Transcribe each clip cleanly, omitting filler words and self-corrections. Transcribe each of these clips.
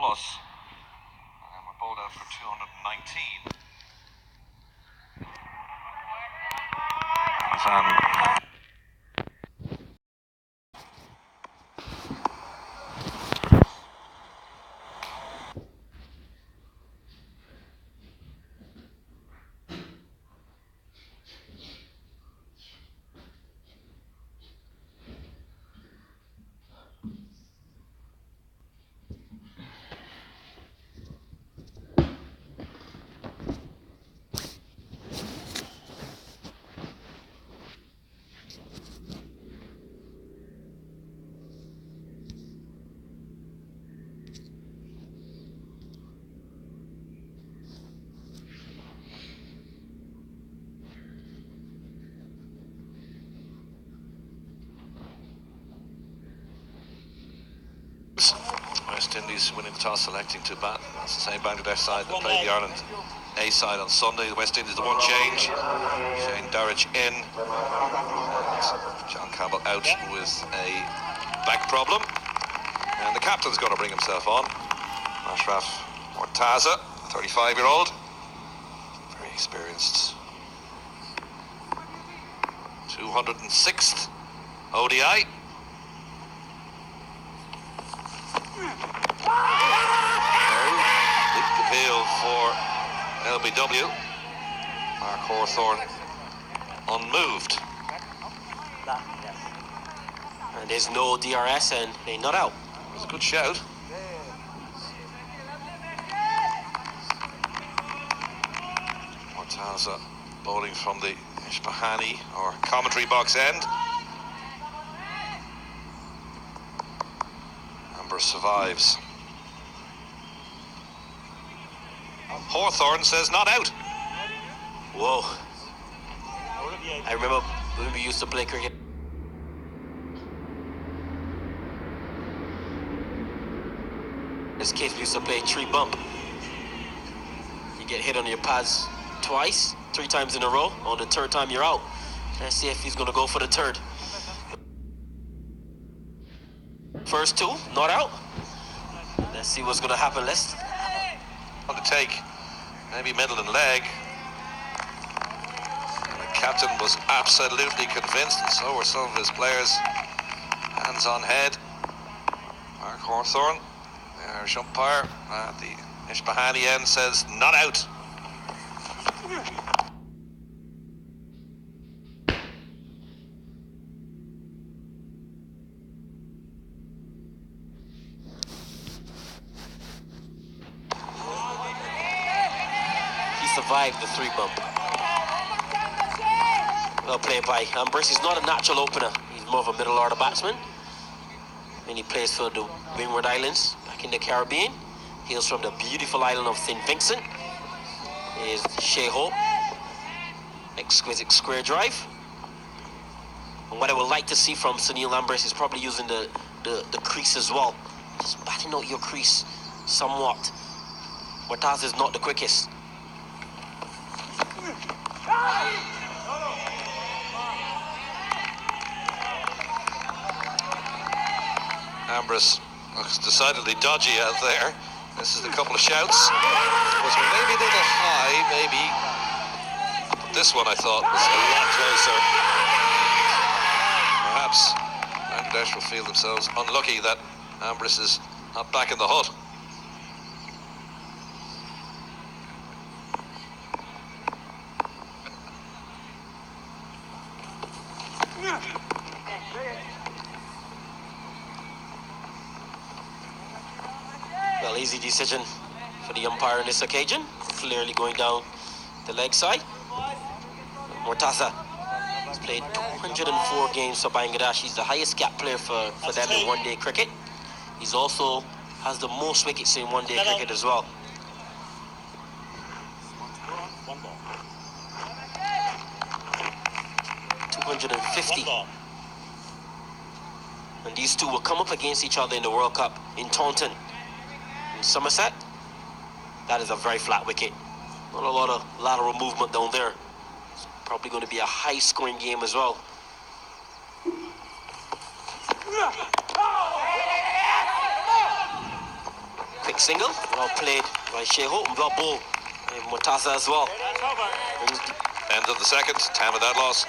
plus. And we're bowled out for 219. West Indies winning the toss, selecting to bat. That's the same Bangladesh side that played the Ireland A side on Sunday. The West Indies, the one change. Shane Darrich in. And John Campbell out with a back problem. And the captain's going to bring himself on. Ashraf Mortaza, 35-year-old. Very experienced. 206th ODI. Appeal for LBW. Mark Hawthorne unmoved. And there's no DRS and they're not out. It's a good shout. Mortaza bowling from the Ishbahani or commentary box end. Amber survives. Hawthorne says not out. Whoa. I remember when we used to play cricket. In this case, we used to play tree bump. You get hit on your pads twice, 3 times in a row. On the 3rd time, you're out. Let's see if he's going to go for the 3rd. First 2, not out. Let's see what's going to happen. Let's on the take. Maybe middle and leg. And the captain was absolutely convinced, and so were some of his players. Hands on head. Mark Hawthorne, the Irish umpire at the Ishbahani end, says not out. Survived the 3 bump. Well played by Ambrose. He's not a natural opener. He's more of a middle order batsman. And he plays for the Windward Islands back in the Caribbean. Hails from the beautiful island of St. Vincent. Here's Shea Hope. Exquisite square drive. And what I would like to see from Sunil Ambrose is probably using the crease as well. Just batting out your crease somewhat. Mortaza is not the quickest. Ambrose looks decidedly dodgy out there. This is a couple of shouts. Was maybe a little high, maybe. But this one I thought was a lot closer. Perhaps Bangladesh will feel themselves unlucky that Ambrose is not back in the hut. Well, easy decision for the umpire on this occasion. Clearly going down the leg side. Mortaza has played 204 games for Bangladesh. He's the highest cap player for them in one-day cricket. He's also has the most wickets in one-day cricket as well. One ball. 250. And these two will come up against each other in the World Cup in Taunton, in Somerset. That is a very flat wicket. Not a lot of lateral movement down there. It's probably going to be a high-scoring game as well. Quick leg single. Well played by Sheho. Well ball. And Murtaza as well. End of the second. 10 without loss.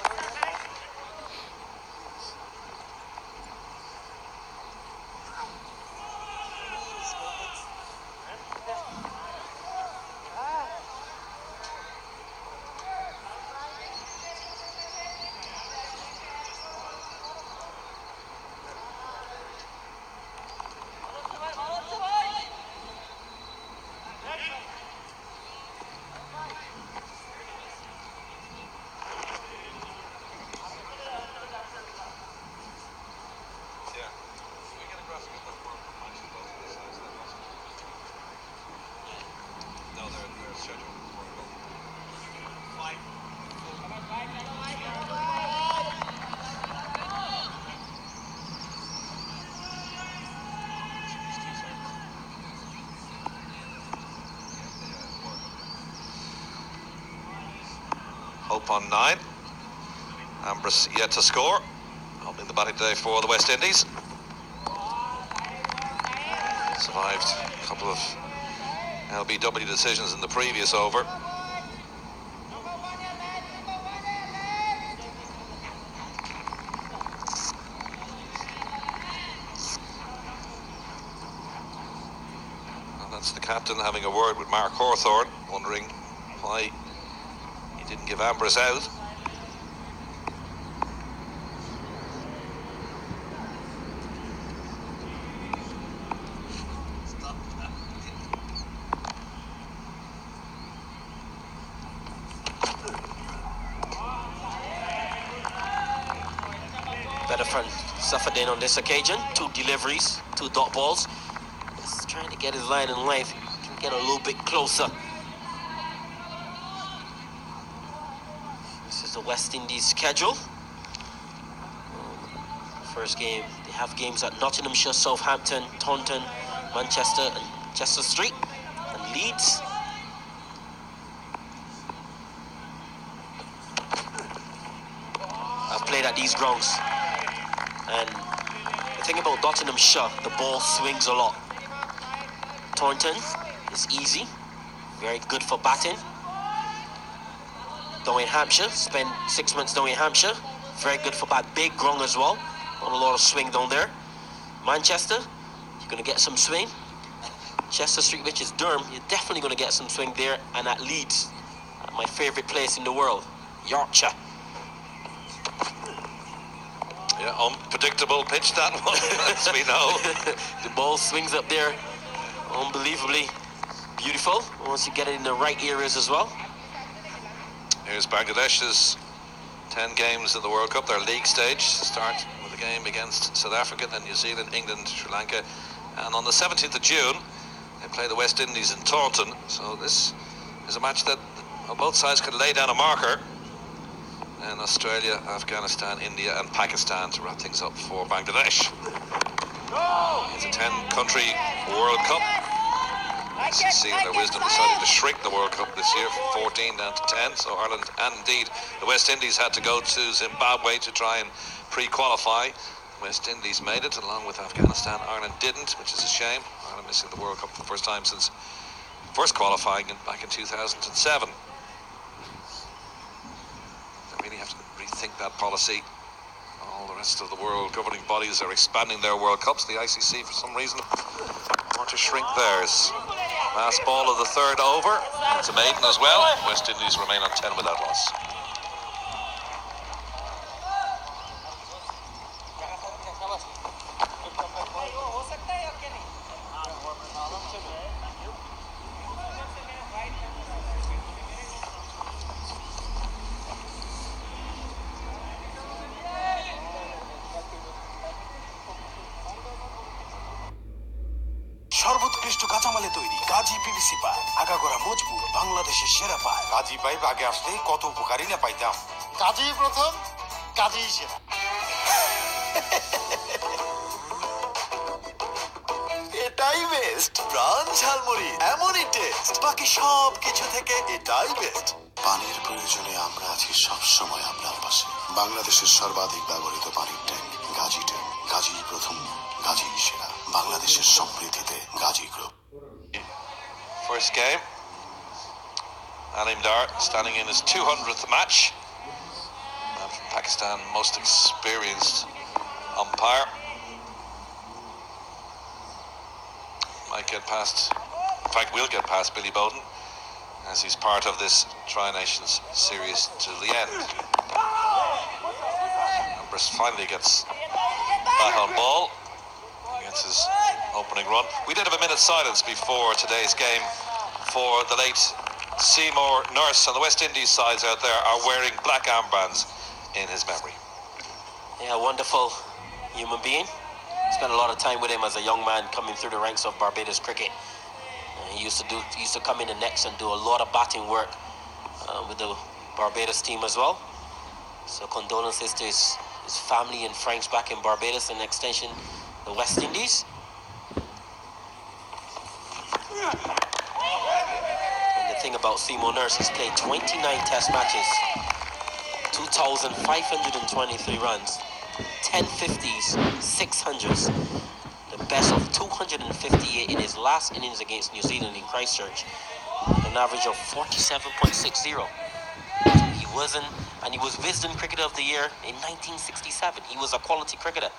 Hope on 9. Ambrose yet to score. Opening the batting today for the West Indies. Survived a couple of LBW decisions in the previous over. And that's the captain having a word with Mark Hawthorne, wondering why he didn't give Ambrose out. Better from Safadin on this occasion. 2 deliveries, 2 dot balls. Just trying to get his line in length. Can get a little bit closer. This is the West Indies schedule. First game, they have games at Nottinghamshire, Southampton, Taunton, Manchester and Chester Street, and Leeds. I've played at these grounds, and the thing about Nottinghamshire, the ball swings a lot. Taunton is easy, very good for batting. Down in Hampshire, spent 6 months down in Hampshire, very good for bat, big ground as well. Not a lot of swing down there. Manchester, you're going to get some swing. Chester Street, which is Durham, you're definitely going to get some swing there. And at Leeds, my favourite place in the world, Yorkshire. Yeah, unpredictable pitch that one, as we know. The ball swings up there, unbelievably beautiful, once you get it in the right areas as well. Here's Bangladesh's 10 games in the World Cup, their league stage. Start with a game against South Africa, then New Zealand, England, Sri Lanka. And on the 17th of June, they play the West Indies in Taunton. So this is a match that both sides could lay down a marker. And Australia, Afghanistan, India and Pakistan to wrap things up for Bangladesh. It's a 10-country World Cup. ICC, in their wisdom, decided to shrink the World Cup this year from 14 down to 10. So Ireland and indeed the West Indies had to go to Zimbabwe to try and pre-qualify. West Indies made it along with Afghanistan. Ireland didn't, which is a shame. Ireland missing the World Cup for the first time since first qualifying back in 2007. They really have to rethink that policy. All the rest of the world governing bodies are expanding their World Cups. The ICC, for some reason, want to shrink theirs. Last ball of the third over. It's a maiden as well. West Indies remain on 10 without loss. সর্বোৎকৃষ্ট কাঁচামালে তৈরি Gazi PVC pipe, আগাগোড়া মজবুত, বাংলাদেশের সেরা pipe. Gazi pipe আগে আসলে কত উপকারী না পাইতাম। গাজী প্রথম, গাজী সেরা। এটাই বেস্ট। প্রাণ ঝালমুড়ি এমনই টেস্ট, বাকি সব কিছু থেকে এটাই বেস্ট। পানির প্রয়োজনে আমরা আছি সবসময় আপনার পাশে। বাংলাদেশের সর্বাধিক ব্যবহৃত পানির ট্যাঙ্ক গাজী ট্যাঙ্ক। গাজী প্রথম, গাজী সেরা। বাংলাদেশের সমৃদ্ধিতে Gazi group. first game. Alim Dar standing in his 200th match. Man from Pakistan, most experienced umpire. Might get past, in fact will get past Billy Bowden, as he's part of this Tri-Nations series to the end. Ambrose finally gets back on ball. Against his opening run. We did have a minute's silence before today's game for the late Seymour Nurse, and the West Indies sides out there are wearing black armbands in his memory. Yeah, wonderful human being. Spent a lot of time with him as a young man coming through the ranks of Barbados cricket. He used to come in the nets and do a lot of batting work with the Barbados team as well. So condolences to his family and friends back in Barbados, and extension the West Indies. And the thing about Seymour Nurse, he's played 29 test matches, 2,523 runs, 10 50s, 600s, the best of 258 in his last innings against New Zealand in Christchurch, an average of 47.60. He was Wisden Cricketer of the Year in 1967. He was a quality cricketer.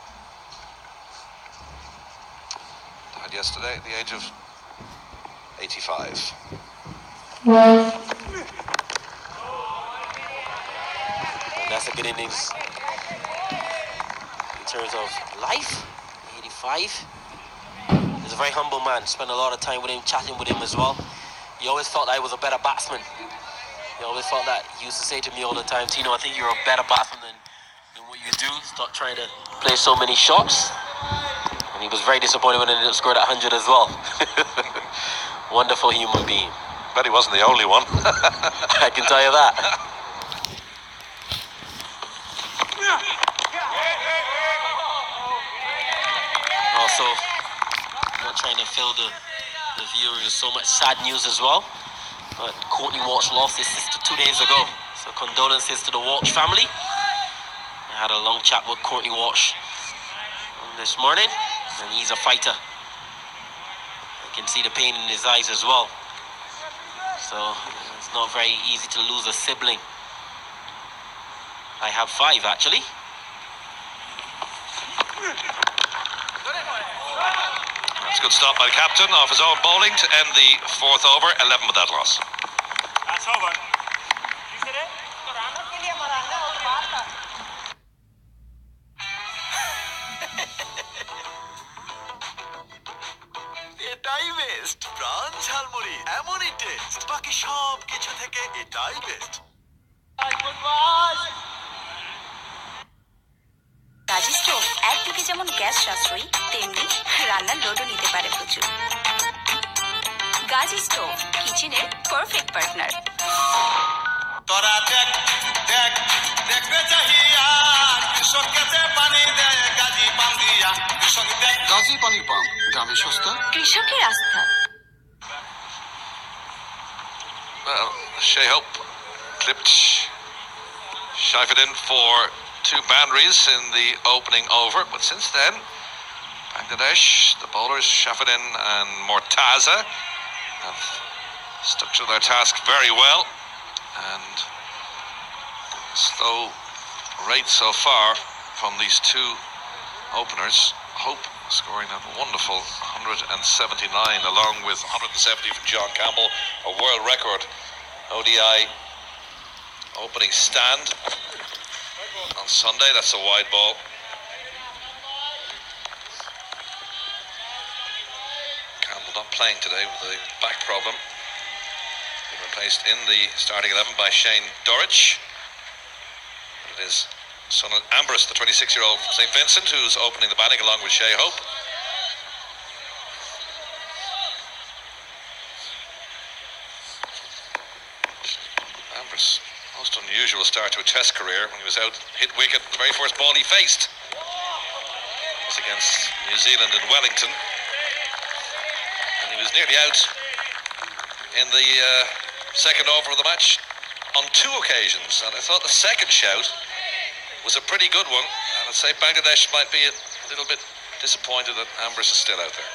Died yesterday at the age of 85. And that's a good innings in terms of life. 85. He's a very humble man. Spent a lot of time with him, chatting with him as well. He always felt I was a better batsman. He always felt that. He used to say to me all the time, Tino, I think you're a better batsman than what you do. Stop trying to play so many shots. And he was very disappointed when he didn't score that 100 as well. Wonderful human being. Bet he wasn't the only one. I can tell you that. Also, not trying to fill the viewers with so much sad news as well, but Courtney Walsh lost his sister 2 days ago. So condolences to the Walsh family. I had a long chat with Courtney Walsh this morning, and he's a fighter. I can see the pain in his eyes as well. So it's not very easy to lose a sibling. I have 5 actually. That's a good stop by the captain off his own bowling to end the 4th over, 11 without loss. That's over. এটাই best প্রাণ ঝালমুড়ি এমনই test বাকি সব কিছু থেকে এটাই best Gazi stove একদিকে যেমন গ্যাস সাশ্রয়ী, তেমনি রান্নার লোডও নিতে পারে প্রচুর। গাজি স্টোভ কিচেনের পারফেক্ট পার্টনার। তোরা দেখ দেখ দেখবে চাহিয়া কৃষক খেতে পানি দেয় গাজি পাম দিয়া কৃষক দেখ গাজি পানির পাম্প গ্রামে সস্তা কৃষকের আস্থা। Well, Shea Hope clipped Shifted in for 2 boundaries in the opening over, but since then Bangladesh, the bowlers Shafidin and Mortaza, have stuck to their task very well, and slow rate so far from these 2 openers. Hope scoring a wonderful 179 along with 170 from John Campbell, a world record ODI opening stand on Sunday. That's a wide ball. Campbell not playing today with a back problem. Been replaced in the starting 11 by Shane Dorich. It is son of Ambrose, the 26-year-old from St. Vincent, who's opening the batting along with Shea Hope. Ambrose, most unusual start to a test career when he was out, hit wicket, the very first ball he faced was against New Zealand in Wellington. And he was nearly out in the second over of the match on 2 occasions. And I thought the second shout was a pretty good one, and I'd say Bangladesh might be a little bit disappointed that Ambrose is still out there.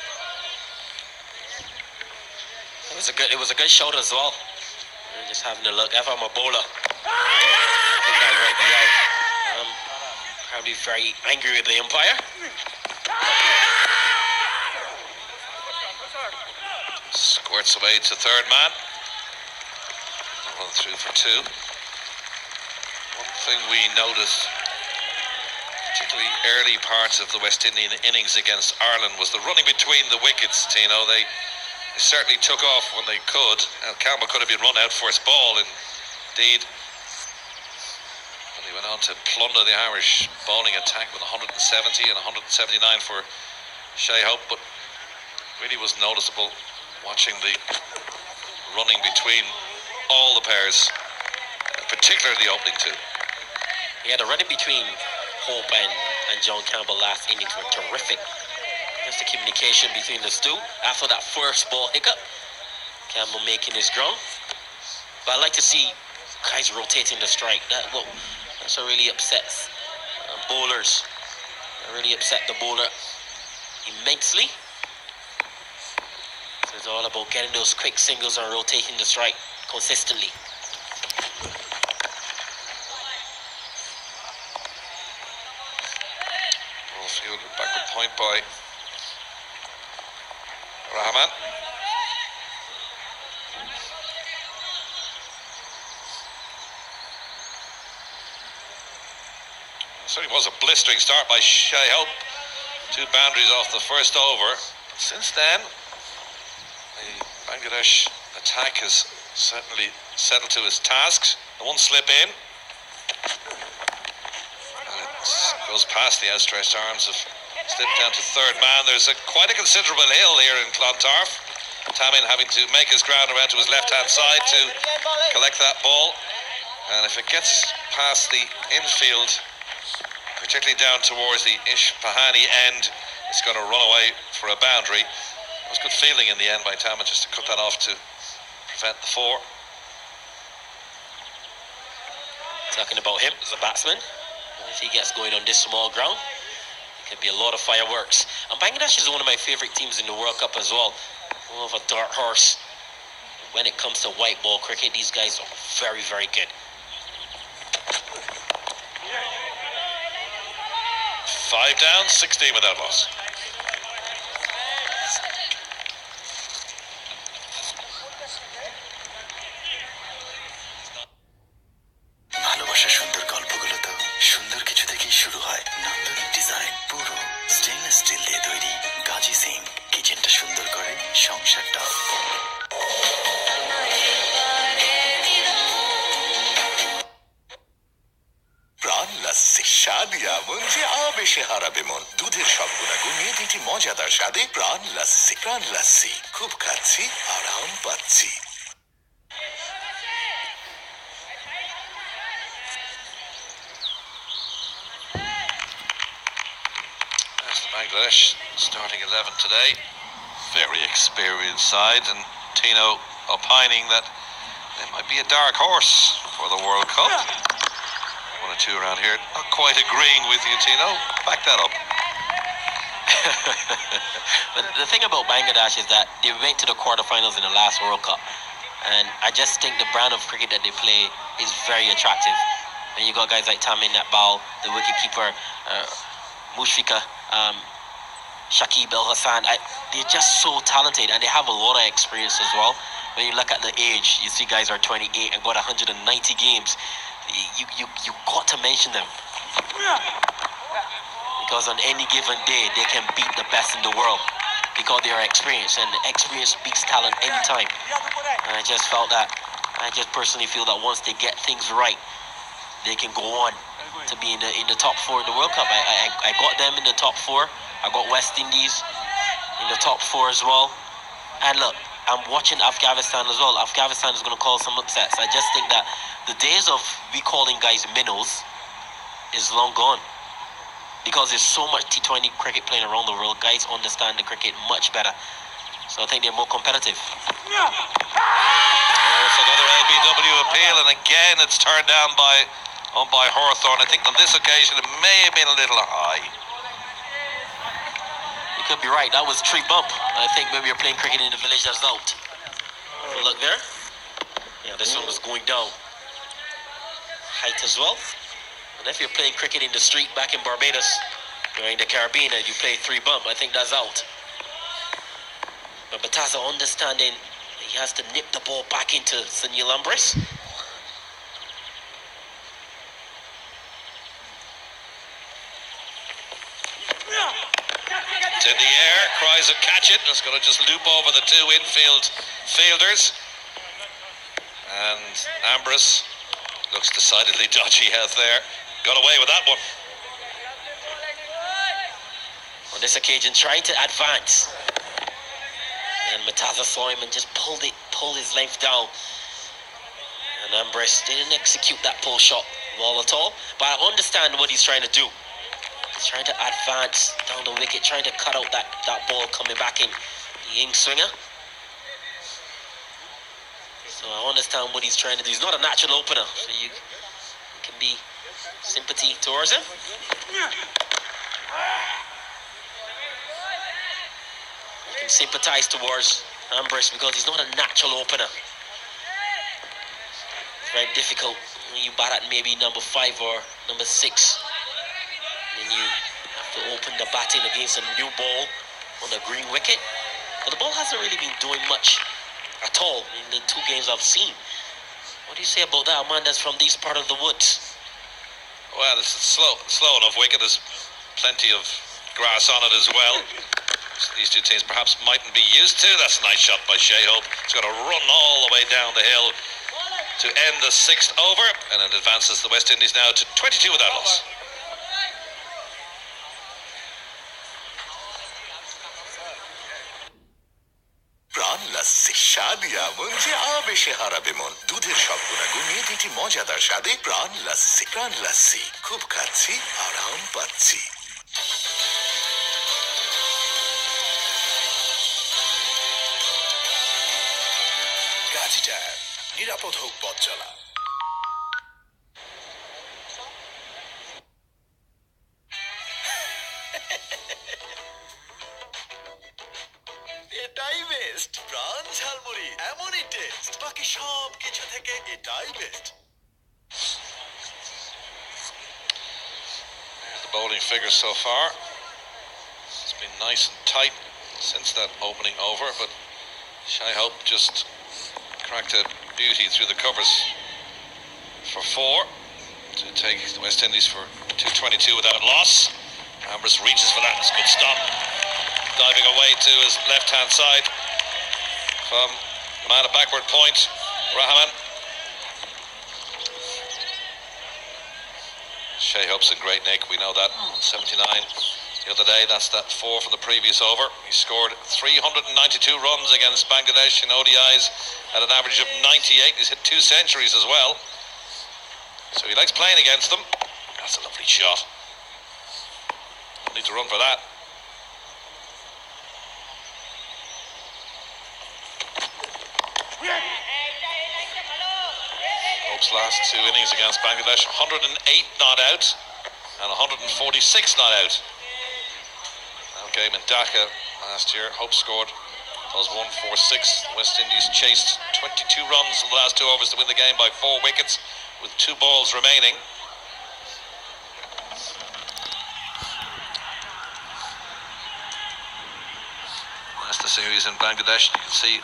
I It was a good shot as well. Just having a look. If I'm a bowler, I think that might be out. Probably very angry with the umpire. Squirts away to third man. Run through for two. One thing we noticed, particularly early parts of the West Indian innings against Ireland, was the running between the wickets. Tino, they certainly took off when they could. And Campbell could have been run out first ball, indeed. But he went on to plunder the Irish bowling attack with 170 and 179 for Shea Hope. But really was noticeable watching the running between all the pairs, particularly the opening two. Yeah, the running between Hope and John Campbell last innings were terrific. Just the communication between the two. After that first ball hiccup, Campbell making his ground. But I like to see guys rotating the strike. That's what really upsets bowlers. That really upset the bowler immensely. So it's all about getting those quick singles and rotating the strike consistently. Well fielded, backward point by Rahman. It certainly was a blistering start by Shea Hope. 2 boundaries off the first over. But since then, the Bangladesh attack has certainly settled to its tasks. The one slip in, and it goes past the outstretched arms of slip down to third man. There's quite a considerable hill here in Clontarf. Tamin having to make his ground around to his left-hand side to collect that ball. And if it gets past the infield, particularly down towards the Ishpahani end, it's going to run away for a boundary. It was good fielding in the end by Tamin just to cut that off to prevent the 4. Talking about him as a batsman, if he gets going on this small ground, it could be a lot of fireworks. And Bangladesh is one of my favourite teams in the World Cup as well. More of a dark horse. When it comes to white ball cricket, these guys are very, very good. 5 down, 16 without loss. ভালোবাসার সুন্দর গল্পগুলো তো সুন্দর কিছু থেকেই শুরু হয়। নান্দনিক ডিজাইন, পুরো স্টেনলেস স্টিল দিয়ে তৈরি। গাজি সিং কিচেনটা সুন্দর করে সংসারটাও। প্রাণ লাস্সি স্বাদই এমন যে আবেশে হারাবে মন। দুধের সব গুণাগুণ নিয়ে দিয়েছি মজাদার স্বাদে প্রাণ লাস্সি। প্রাণ লাস্সি, খুব খাচ্ছি, আরাম পাচ্ছি। Bangladesh starting 11 today. Very experienced side, and Tino opining that they might be a dark horse for the World Cup. 1 or 2 around here not quite agreeing with you, Tino. Back that up. But the thing about Bangladesh is that they went to the quarterfinals in the last World Cup, and I just think the brand of cricket that they play is very attractive. When you got guys like Tamin Iqbal, the wicketkeeper, Mushfiqur, Shakib Al Hassan, they're just so talented, and they have a lot of experience as well. When you look at the age, you see guys are 28 and got 190 games. You got to mention them, because on any given day they can beat the best in the world because they are experienced, and experience beats talent anytime. And I just personally feel that once they get things right, they can go on to be in the top 4 in the World Cup. I got them in the top 4. I got West Indies in the top 4 as well. And look, I'm watching Afghanistan as well. Afghanistan is going to cause some upsets. I just think that the days of we calling guys minnows is long gone, because there's so much T20 cricket playing around the world. Guys understand the cricket much better, so I think they're more competitive. It's another LBW appeal, and again it's turned down by umpire Hawthorne. I think on this occasion it may have been a little high. You could be right. That was tree bump. I think when we were playing cricket in the village, that's out. look there. Yeah, this one was going down. Height as well. And if you're playing cricket in the street back in Barbados, or in the Caribbean, and you play 3-bump, I think that's out. But Bataza understanding he has to nip the ball back into Sunil Ambris. It's in the air, cries of catch it. It's going to just loop over the two infield fielders. And Ambris looks decidedly dodgy out there. Got away with that one. On this occasion, trying to advance. And Mataza saw him and just pulled his length down. And Ambris didn't execute that pull shot ball at all. But I understand what he's trying to do. He's trying to advance down the wicket, trying to cut out that ball coming back in the in swinger. So I understand what he's trying to do. He's not a natural opener, so you can be sympathy towards him. You can sympathize towards Ambris because he's not a natural opener. It's very difficult when you bat at maybe number 5 or number 6. And you have to open the batting against a new ball on the green wicket. But the ball hasn't really been doing much at all in the 2 games I've seen. What do you say about that, man? That's from this part of the woods. Well, it's a slow enough wicket. There's plenty of grass on it as well. These two teams perhaps mightn't be used to. That's a nice shot by Shea Hope. He's got to run all the way down the hill to end the 6th over, and it advances the West Indies now to 22 without loss. প্রাণ লাসি স্বাদিয়া মন যে আবেশে হারাবে মন দুধের সব গুণাগুণ নিয়ে দিটি মজাদার স্বাদে প্রাণ লাসি খুব খাচ্ছি আরাম পাচ্ছি গাজী টায়ার নিরাপদ হোক পথ চলা এটাই বেস্ট প্রাণ ঝালমুড়ি এমনই টেস্ট বাকি সব কিছু থেকে এটাই best The bowling figures so far. It's been nice and tight since that opening over, but Shai Hope just cracked a beauty through the covers for 4 to take the West Indies for 222 without loss. Ambris reaches for that. It's a good stop. Diving away to his left-hand side from the man at backward point, Rahman. Shea Hope's in great nick, we know that, 79 the other day. That's that 4 from the previous over. He scored 392 runs against Bangladesh in ODIs at an average of 98. He's hit 2 centuries as well, so he likes playing against them. That's a lovely shot. Don't need to run for that. Hope's last 2 innings against Bangladesh, 108 not out and 146 not out. That game in Dhaka last year, Hope scored those 146. West Indies chased 22 runs in the last 2 overs to win the game by 4 wickets with 2 balls remaining. That's the series in Bangladesh. You can see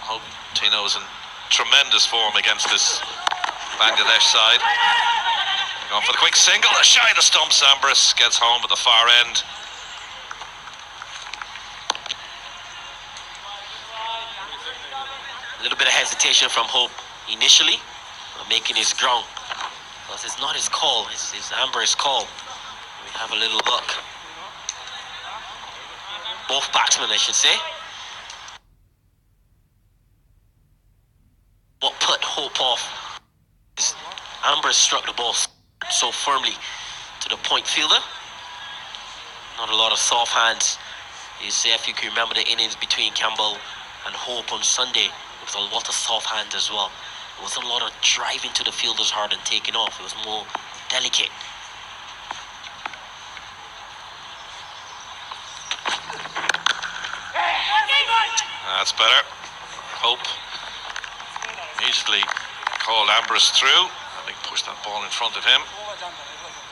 Hope Tino's in tremendous form against this Bangladesh side. Going for the quick single, shy the stumps. Ambris gets home at the far end. A little bit of hesitation from Hope initially, making his ground. Because it's not his call, it's Ambris' call. We have a little look. Both batsmen, I should say. What put Hope off is Ambris struck the ball so firmly to the point fielder. Not a lot of soft hands. You say, if you can remember the innings between Campbell and Hope on Sunday, there was a lot of soft hands as well. There wasn't a lot of driving to the fielders hard and taking off. It was more delicate. That's better. Hope Immediately called Ambrose through, having pushed that ball in front of him.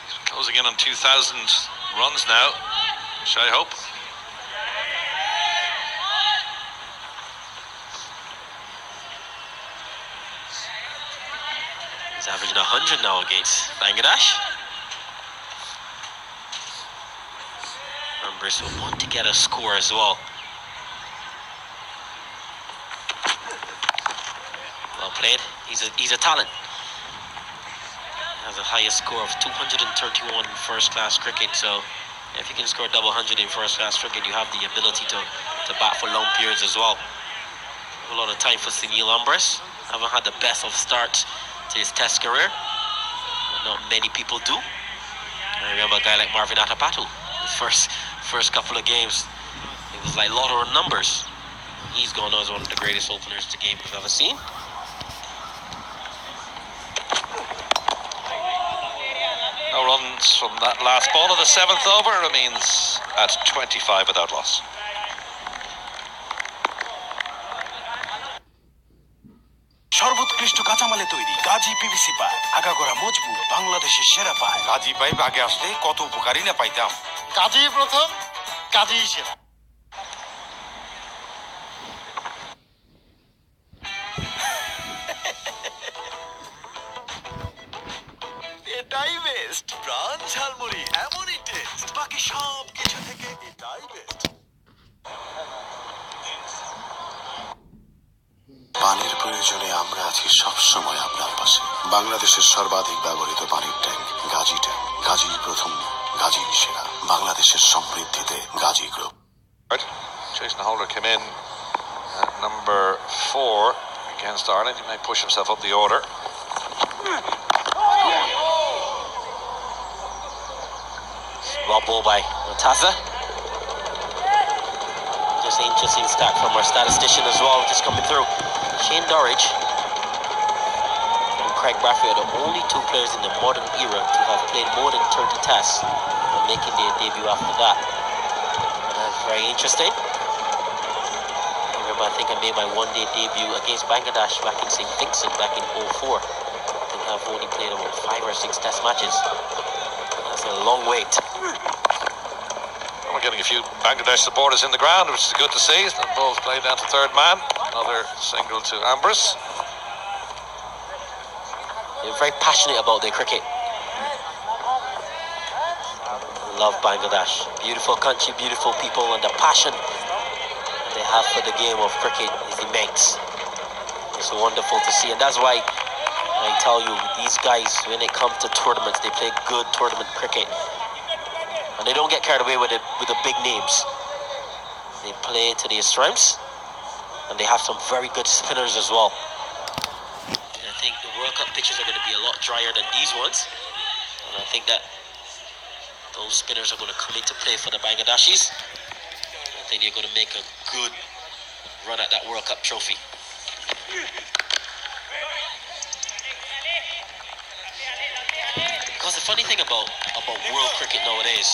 He's closing in on 2,000 runs now, which I hope. He's averaging 100 now against Bangladesh. Ambrose will want to get a score as well. Well played. He's a talent. Has the highest score of 231 in first-class cricket. So if you can score double 100 in first-class cricket, you have the ability to bat for long periods as well. A lot of time for Sunil Ambrose. Haven't had the best of starts to his Test career. Not many people do. I remember a guy like Marvin Atapatu. His first couple of games, it was like lotto numbers. He's gone on as one of the greatest openers the game we've ever seen. No runs from that last ball of the 7th over. Remains at 25 without loss. সর্বোৎকৃষ্ট কাঁচামালে তৈরি Gazi PVC pipe আগাগোড়া মজবুত বাংলাদেশের সেরা pipe Gazi pipe আগে আসলে কত উপকারী না পাইতাম গাজী প্রথম গাজী সেরা এটাই বেস্ট প্রাণ ঝালমুড়ি এমনই টেস্ট বাকি সব কিছু থেকে এটাই বেস্ট পানির প্রয়োজনে আমরা আছি সব সময় আপনার পাশে বাংলাদেশের সর্বাধিক ব্যবহৃত পানির ট্যাঙ্ক গাজী ট্যাঙ্ক গাজীর প্রথম গাজীর সেরা বাংলাদেশের সমৃদ্ধিতে Gazi group Jason Holder came in at number 4 against Ireland. He may push himself up the order. Well ball by Taza. Just an interesting stat from our statistician as well, just coming through. Shane Dorridge and Craig Bradford are the only two players in the modern era to have played more than 30 tests and making their debut after that. And that's very interesting. I remember, I think I made my one-day debut against Bangladesh back in St. Vincent back in 04. I think I've only played about 5 or 6 test matches. That's a long wait. We're getting a few Bangladesh supporters in the ground, which is good to see. The ball's played down to third man. Another single to Ambrose. They're very passionate about their cricket. Love Bangladesh. Beautiful country, beautiful people, and the passion that they have for the game of cricket is immense. It's wonderful to see, and that's why I tell you, these guys, when it comes to tournaments, they play good tournament cricket. And they don't get carried away with the big names. They play to their strengths, and they have some very good spinners as well. And I think the World Cup pitches are going to be a lot drier than these ones. And I think that those spinners are going to come into play for the Bangladeshis. I think they're going to make a good run at that World Cup trophy. Because the funny thing about world cricket nowadays,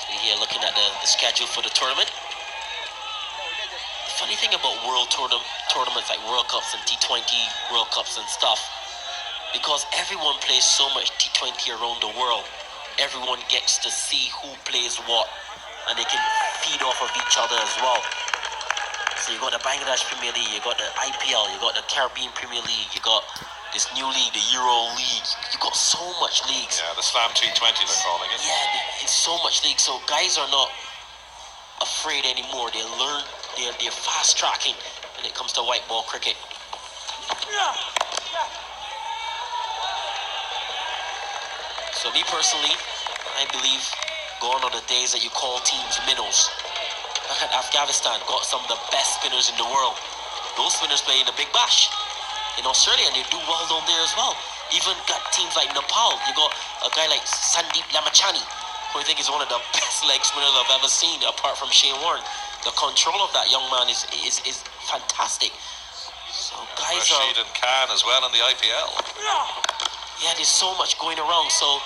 we're here looking at the schedule for the tournament. The funny thing about world tournaments like World Cups and T20 World Cups and stuff, because everyone plays so much T20 around the world, everyone gets to see who plays what, and they can feed off of each other as well. So you got the Bangladesh Premier League, you got the IPL, you got the Caribbean Premier League, you got this new league, the Euro League. You got so much leagues. Yeah, the Slam T20 they're calling it. Yeah, it's so much league. So guys are not afraid anymore. They learn. They're fast tracking when it comes to white ball cricket. So me personally, I believe gone are the days that you call teams minnows. Look at Afghanistan, got some of the best spinners in the world. Those spinners play in the Big Bash in Australia, and they do well down there as well. Even got teams like Nepal. You got a guy like Sandeep Lamachani, who I think is one of the best leg spinners I've ever seen, apart from Shane Warne. The control of that young man is fantastic. So guys Rashid and Khan as well in the IPL. Yeah, there's so much going around. So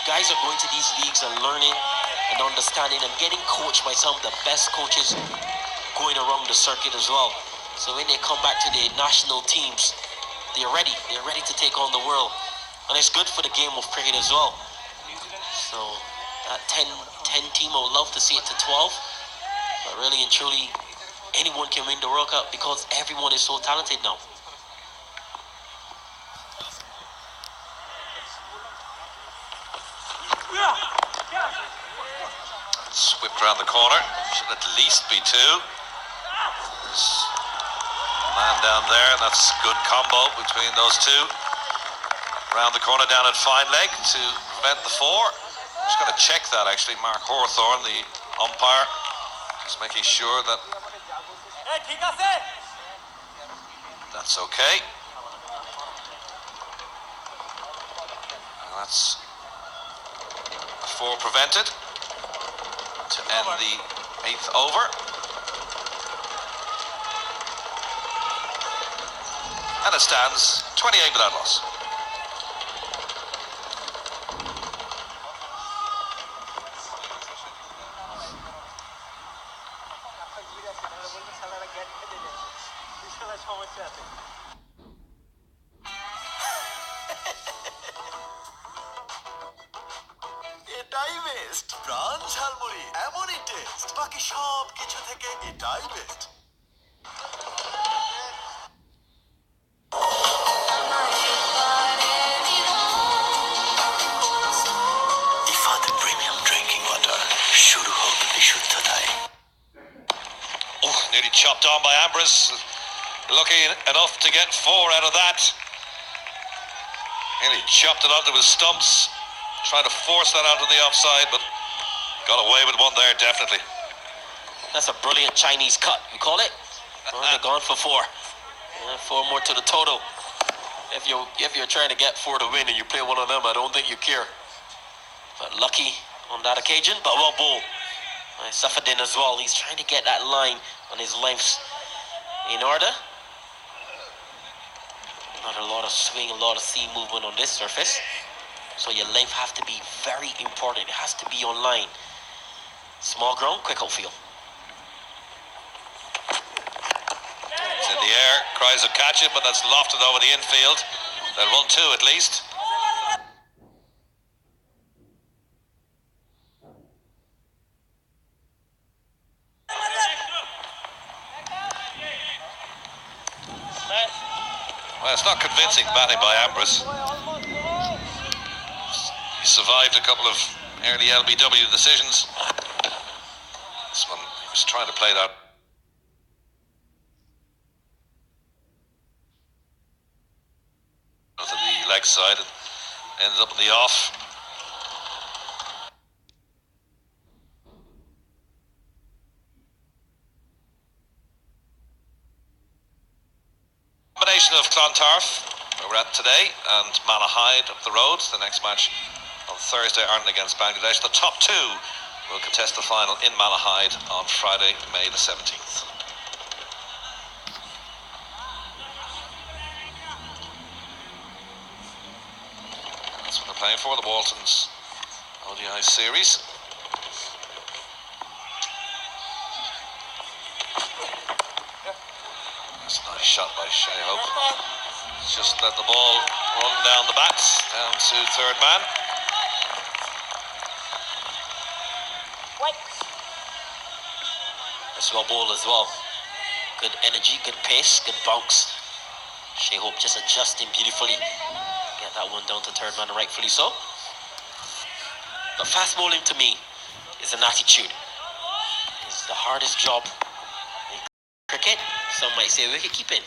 guys are going to these leagues and learning and understanding and getting coached by some of the best coaches going around the circuit as well. So when they come back to the national teams, they're ready. They're ready to take on the world. And it's good for the game of cricket as well. So that 10 team, I would love to see it to 12. But really and truly, anyone can win the World Cup because everyone is so talented now. Whipped around the corner. Should at least be two. Man down there, and that's good combo between those two. Round the corner down at fine leg to prevent the four. Just going to check that actually. Mark Hawthorne, the umpire, just making sure that that's okay. And that's a four prevented to end the 8th over. And it stands 28 without loss. এটাই best প্রাণ ঝালমুড়ি এমনই test বাকি সব কিছু থেকে এটাই best Ifad premium drinking water শুরু হোক বিশুদ্ধতায় Nearly chopped on by Ambrose. Lucky enough to get four out of that. Nearly chopped it onto his stumps. Trying to force that onto the offside, but got away with one there, definitely. That's a brilliant Chinese cut, you call it? They're gone for four. Four more to the total. If you're trying to get four to win and you play one of them, I don't think you care. But lucky on that occasion, but well bowled. Safadin as well. He's trying to get that line on his lengths in order. Not a lot of swing, a lot of seam movement on this surface. So your length has to be very important. It has to be on line. Small ground, quick outfield. It's in the air. Cries will catch it, but that's lofted over the infield. They'll run two at least. Well, it's not convincing batting by Ambrose. He survived a couple of early LBW decisions. This one, he was trying to play that to the leg side and ended up in the off. Combination of Clontarf, where we're at today, and Malahide up the road. The next match on Thursday, Ireland against Bangladesh. The top two will contest the final in Malahide on Friday, May the 17th. That's what they're playing for, the Waltons ODI series. That's a nice shot by Shea Hope. Just let the ball run down the bats, down to third man. That's well ball as well. Good energy, good pace, good bounce. Shea Hope just adjusting beautifully. Get that one down to third man, rightfully so. But fast bowling to me is an attitude. It's the hardest job in cricket. Some might say wicket keeping.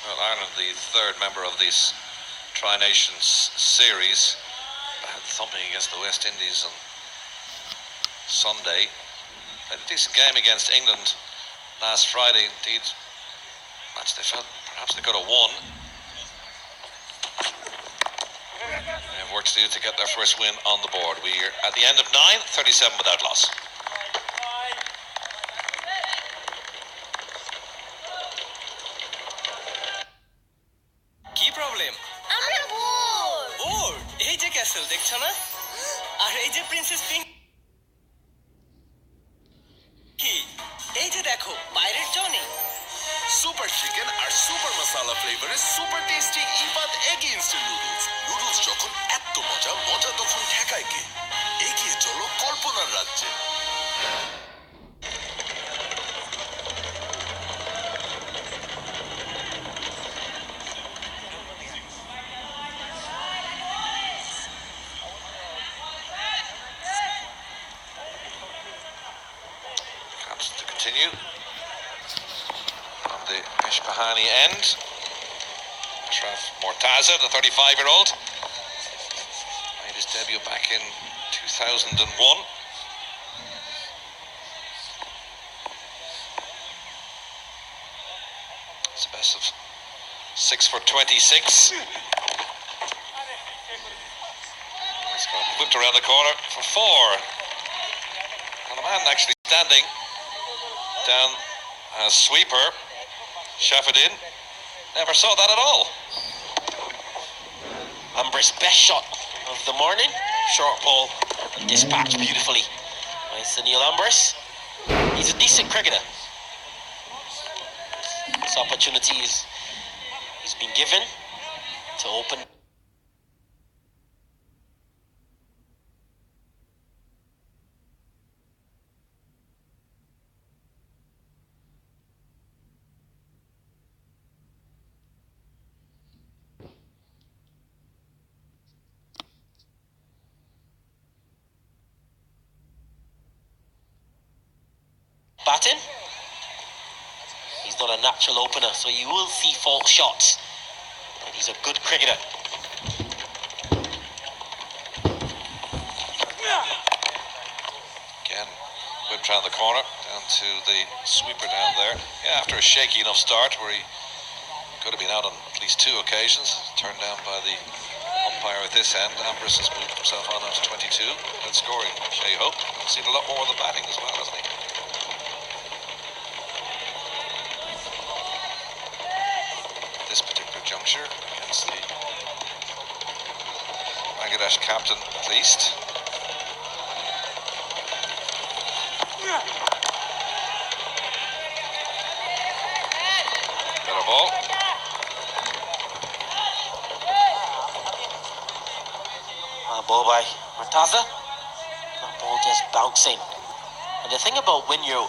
Well, Ireland, the third member of this Tri-Nations series, had thumping against the West Indies on Sunday. Had a decent game against England last Friday. Indeed, match they felt perhaps they could have won. They have work to do to get their first win on the board. We're at the end of 9, 37 without loss. কি problem? আমরা bore. Bore? এই যে castle দেখছো না? আর এই যে princess pink, কি এই যে দেখো বাইরের জনি সুপার চিকেন আর সুপার মশলা ফ্লেভারের সুপার টেস্টি ইবাদ এগ ইনস্ট্যান্ট নুডলস। নুডলস যখন এত মজা, মজা তখন ঠেকায় কে? এগিয়ে চলো কল্পনার রাজ্যে। Chance to continue on the Ishbahani end. Ashraf Mortaza, the 35-year-old, made his debut back in 2001. It's the best of 6 for 26. He's got whipped around the corner for 4. And the man actually standing down as sweeper, Shafaddin, never saw that at all. Amber's best shot of the morning. Short ball dispatched beautifully by Sunil Ambers. He's a decent cricketer. This opportunity he's been given to open. Batting. He's not a natural opener, so you will see false shots. But he's a good cricketer. Again, whipped round the corner, down to the sweeper down there. Yeah, after a shaky enough start where he could have been out on at least 2 occasions, turned down by the umpire at this end. Ambrose has moved himself on to 22 and scoring. Shea Hope has seen a lot more of the batting as well, hasn't he? This particular juncture against the Bangladesh captain at least. Better ball. Ball by Mortaza. That ball just bouncing. And the thing about when you're